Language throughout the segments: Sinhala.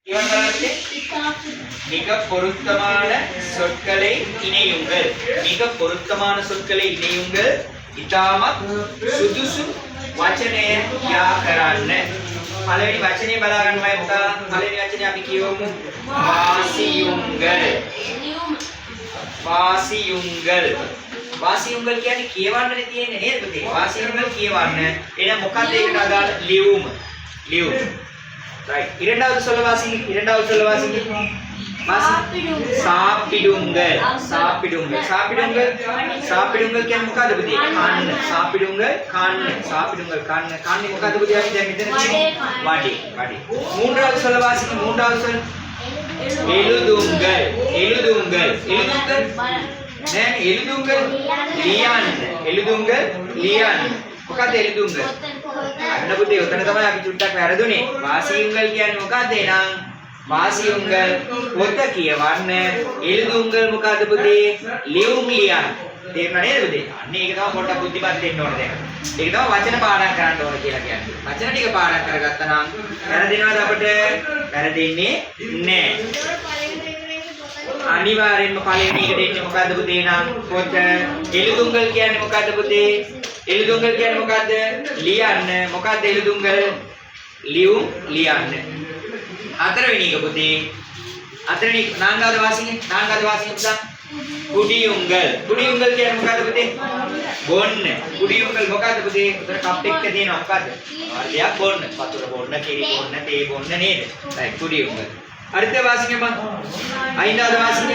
இவன் வளர்த்து மிக பொருத்தமான சொற்களை இணையுங்கள். மிக பொருத்தமான சொற்களை இணையுங்கள். ඉතාමත් සුදුසු වචනය යා කරන්න. පළවෙනි වචනේ බලා ගන්නමයි පුතා. පළවෙනි වචනේ අපි කියවමු වාසියුංගල්. වාසියුංගල්. වාසියුංගල් කියන්නේ කියවන්නනේ තියෙන්නේ නේද පුතේ? වාසියුංගල් කියවන්න. එහෙනම් මොකක්ද ඒකට අදාළ ලියුම? ලියුම. right. இரண்டாவது சொல்ல வாசிங்க. இரண்டாவது சொல்ல வாசிங்க. சாப்பிடுங்கள். சாப்பிடுங்கள். சாப்பிடுங்கள். சாப்பிடுங்கள் කියන්නේ මොකද්ද පුතේ? කන්න. சாப்பிடுங்கள் කන්න. சாப்பிடுங்கள் කන්න. කන්නේ මොකද්ද පුතේ? අපි දැන් මෙතන තියෙන්නේ වඩේ. වඩේ. மூன்றாவது சொல்ல வாசிங்க. மூன்றாவது சொல் எழுதுங்கள். எழுதுங்கள். எழுதுங்கள். නෑ எழுதுங்கள் ලියන්න. எழுதுங்கள் ලියන්න. මොකද්ද எழுதுங்கள்? අන්න පුතේ උතන තමයි අපි චුට්ටක් වැරදුනේ. වාසියුංගල් කියන්නේ මොකද්ද එහෙනම්? වාසියුංගල් පොත කියවන්න. எழுதுங்கள் මොකද්ද පුතේ? ලියුම් ලියන්න. තේරුණා නේද පුතේ? අන්න ඒක තමයි පොඩ්ඩක් බුද්ධිමත් වෙන්න ඕනේ දැන්. ඒක තමයි වචන පාඩම් කරන්න ඕනේ කියලා කියන්නේ. වචන ටික පාඩම් කරගත්තා නම් වැරදිනවද අපිට? වැරදෙන්නේ නෑ. අනිවාර්යෙන්ම පළවෙනි එකට එන්නේ මොකද්ද පුතේ නම්? පොත. எழுதுங்கள் කියන්නේ මොකද්ද පුතේ? எழுதுங்கள் කියන්නේ මොකද්ද? ලියන්න. මොකද්ද எழுதுங்கள்? ලියුම් ලියන්න. හතරවෙනි එක පුතේ. හතරවෙනි නාංගාද වාසිය. නාංගාද වාසිය පුතා. කුඩියුංගල්. කුඩියුංගල් කියන්නේ මොකද්ද පුතේ? බොන්න. කුඩියුංගල් මොකද්ද පුතේ? උතර කප් එකක තියෙනවා මොකද්ද? වර්ගයක් බොන්න. වතුර බොන්න, කිරි බොන්න, තේ බොන්න නේද? right කුඩියුංගල්. அடுத்த வாசிங்க பா. ஐந்தாவது வாசிங்க.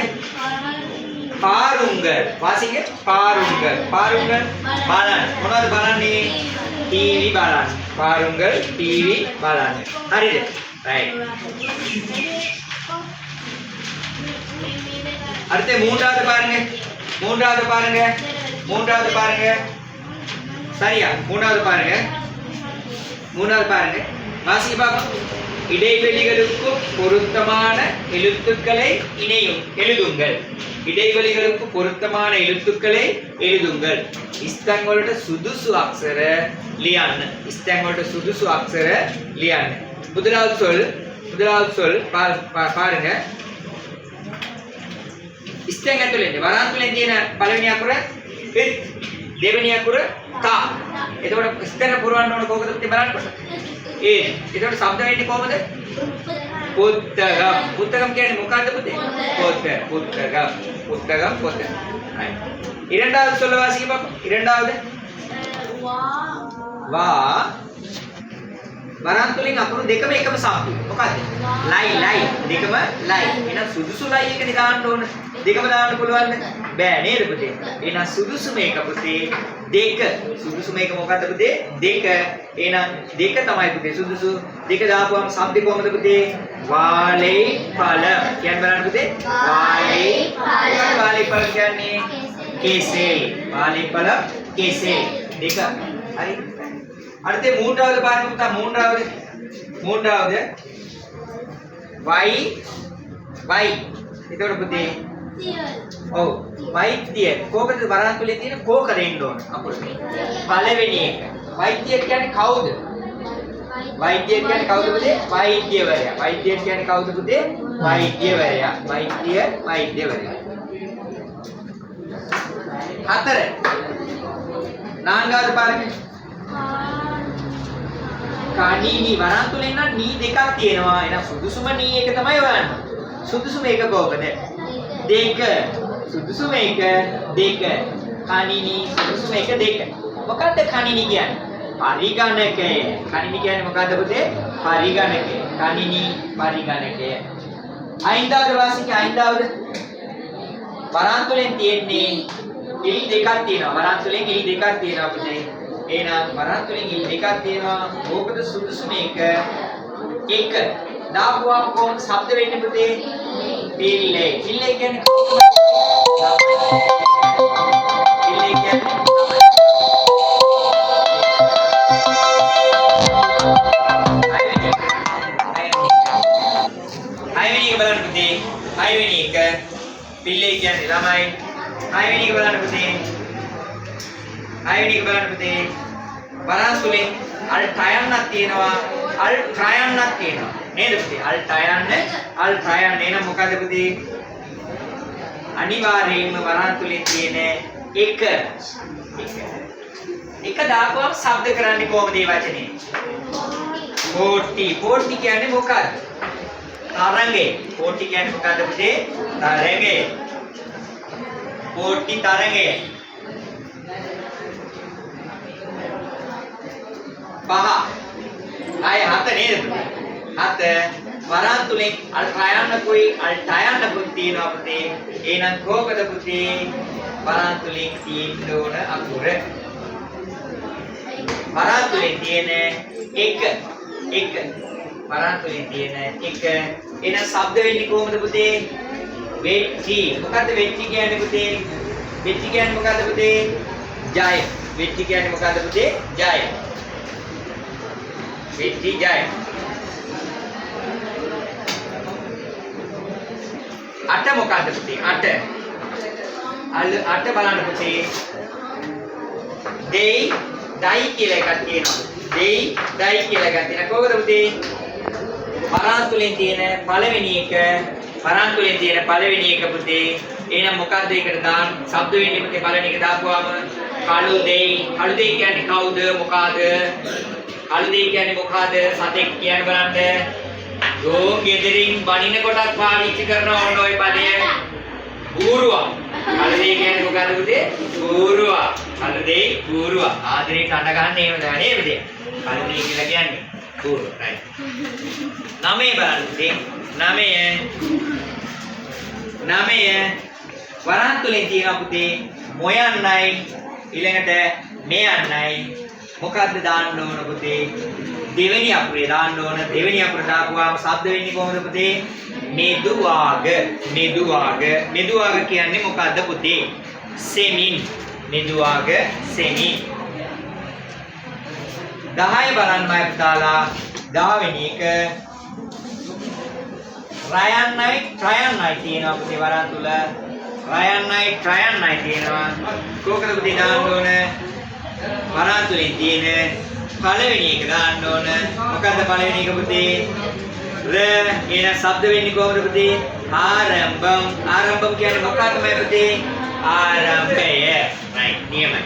பாருங்கள். வாசிங்க. பாருங்கள். பாருங்கள். බලන්න. මොනවද බලන්නේ? ටීවී බලන්න. பாருங்கள் ටීවී බලන්න. හරිද? right. அடுத்து மூன்றாவது பாருங்க. மூன்றாவது பாருங்க. மூன்றாவது பாருங்க. சரியா? மூன்றாவது பாருங்க. மூன்றாவது பாருங்க. வாசிங்க பாப்போம். இடைவெளிகளுக்கு பொருத்தமான எழுத்துக்களை இணையும் எழுதுங்கள். இடைவெளிகளுக்கு பொருத்தமான எழுத்துக்களை எழுதுங்கள். ස්තැන් වලට සුදුසු අක්ෂර ලියන්න. ස්තැන් වලට සුදුසු අක්ෂර ලියන්න. முதலாவது சொல் பாருங்க. ස්තැන් ඇතුලේ වරාන්තුලෙන් තියෙන පළවෙනි අකුර ඉත්, දෙවෙනි අකුර තා. එතකොට ස්තැන පුරවන්න ඕන කොහොමද බලන්න. ඒ එතකොට શબ્ද වෙන්නේ කොහමද? පුත්තගම්. පුත්තගම් කියන්නේ මොකක්ද පුතේ? පොත. පුත්තගම්. පුත්තගම් පොත. right. இரண்டாவது சொல்ல வாசிங்க பாப்போம். இரண்டாவது வா. වරන්තුලින් අකුරු දෙකම එකම શબ્ද. මොකක්ද? ලයි ලයි. දෙකම ලයි. එහෙනම් සුදුසු ලයි එකනේ දාන්න ඕන. දෙකම දාන්න පුළුවන්ද? බෑ නේද පුතේ? එහෙනම් සුදුසු මේක පුතේ දෙක. සුදුසු මේක මොකක්ද පුතේ? දෙක. එහෙනම් දෙක තමයි පුතේ සුදුසු. දෙක දාපුවම શબ્ද කොහමද පුතේ? වාලේ පළ. කියන්න බලන්න පුතේ. වාලේ පළ. වාලේ පළ කියන්නේ කෙසෙල්. වාලේ පළ කෙසෙල්. දෙක. හරි. அடுத்து மூன்றாவது பாருங்க புத்தா. மூன்றாவது வை வை. එතකොට පුතේ ඔව් වෛද්‍ය කොහොමද වරන්තුලේ තියෙන කෝක දෙන්න ඕන අපුල. පළවෙනි එක වෛද්‍ය කියන්නේ කවුද? වෛද්‍ය කියන්නේ කවුද පුතේ? වෛද්‍යවරයා. වෛද්‍ය කියන්නේ කවුද පුතේ? වෛද්‍යවරයා. වෛද්‍යවරයා. හතර නාංගාද පාරක කණිනි. වරන්තුලෙන් නම් නී දෙකක් තියෙනවා. එහෙනම් සුදුසුම නී එක තමයි හොයන්න. සුදුසු මේක කොහොමද? දෙක. සුදුසු මේක දෙක. කණිනි සුදුසු මේක දෙක. මොකද්ද කණිනි කියන්නේ? පරිගණකය. කණිනි කියන්නේ මොකද්ද පුතේ? පරිගණකය. කණිනි පරිගණකය. ஐந்தாவது வாசிங்க. ஐந்தாவது වරන්තුලෙන් තියෙන්නේ ඉලි දෙකක් තියෙනවා. වරන්තුලෙන් ඉලි දෙකක් තියෙනවා පුතේ. එහෙනම් වරන්තුලෙන් ඉලි දෙකක් තියෙනවා. ඕකද සුදුසු මේක එක. දාපුවාම කොහොමද શબ્ද වෙන්නේ පුතේ? පිල්ලේ. පිල්ලේ කියන්නේ පිල්ලේ කියන්නේ හයවෙනි එක බලන්න පුතේ. හයවෙනි එක පිල්ලේ කියන්නේ ළමයි. හයවෙනි එක බලන්න පුතේ. හයවෙනි එක බලන්න පුතේ. වරන්තුලෙන් අල් ටයන්නක් තියෙනවා. අල් ට්‍රයන්නක් තියෙනවා. නේද පුතේ? අල්ට යන්න එන මොකද පුතේ? අනිවාර්යයෙන්ම වරහන් තුලින් තියෙන එක දාපුවම ශබ්ද කරන්නේ කොහොමද මේ වචනේ? පෝටි කියන්නේ මොකක්ද? තරංගේ. පෝටි කියන්නේ මොකක්ද පුතේ? තරංගේ. පෝටි තරංගේ. පහ. ආය හත නේද පුතේ? හත වරහන් තුලින් අල්ටයන්නකුයි අල්ටයන්නකුයි තියෙනවා පුතේ. එහෙනම් කොහොමද පුතේ? වරහන් තුලින් තියෙන්න ඕන අකුර. වරහන් තුලින් තියෙන එක වරහන් තුලින් තියෙන එක එන ශබ්ද වෙන්නේ කොහොමද පුතේ? වෙච්චි. මොකද්ද වෙච්චි කියන්නේ පුතේ? වෙච්චි කියන්නේ මොකද්ද පුතේ? ජය. වෙච්චි කියන්නේ මොකද්ද පුතේ? ජය. වෙච්චි ජය. අට මොකද්ද පුතේ? අට බලන්න පුතේ. දෙයි දයි කියලා එකක් තියෙනවා. දෙයි දයි කියලා එකක් තියෙනවා. කොහොමද පුතේ? වරහන් තුලින් තියෙන පළවෙනි එක පුතේ. එහෙනම් මොකද්ද ඒකට දාන්න? ශබ්ද වෙන්නේ පුතේ පළවෙනි එක දාපුවාම කළු දෙයි. කළු දෙයි කියන්නේ කවුද? මොකාද? කළු දෙයි කියන්නේ මොකාද? සතෙක් කියන්නේ බලන්න. ගෝ ගෙදරින් බණින කොටත් පාවිච්චි කරනවා ඕන ඔය පදය. ඌරුවා. කළු දෙයි කියන්නේ මොකද්ද පුතේ? ඌරුවා. කළු දෙයි ඌරුවා. ආදරේට අඬ ගන්න එහෙම නෑ නේද පුතේ? කළු දෙයි කියලා කියන්නේ ඌරුවා. රයිට්. 9 බලන්න පුතේ. 9 වරහන් තුලින් තියෙනවා පුතේ මොයන්නයි ඊළඟට මෙයන්නයි. මොකද්ද දාන්න ඕන පුතේ? දෙවෙනි අකුරේ දාන්න ඕන. දෙවෙනි අකුර දාපුවාම ශබ්ද වෙන්නේ කොහොමද පුතේ? මෙදුවාග. මෙදුවාග කියන්නේ මොකද්ද පුතේ? සෙමින්. මෙදුවාග සෙමින්. 10 බලන්න මම පුතාලා 10 වෙනි එක රයන්නයි තියෙනවා පුතේ වරහන් තුල. රයන්නයි තියෙනවා. කොහොමද පුතේ දාන්න ඕන? වරහන් තුලින් තියෙන පළවෙනි එක දාන්න ඕන. මොකද්ද පළවෙනි එක පුතේ? ර. එන ශබ්ද වෙන්නේ කොහොමද පුතේ? ආරම්භම්. ආරම්භම් කියන්නේ මොකක්ද මේ පුතේ? ආරම්භය. රයිට්. නියමයි.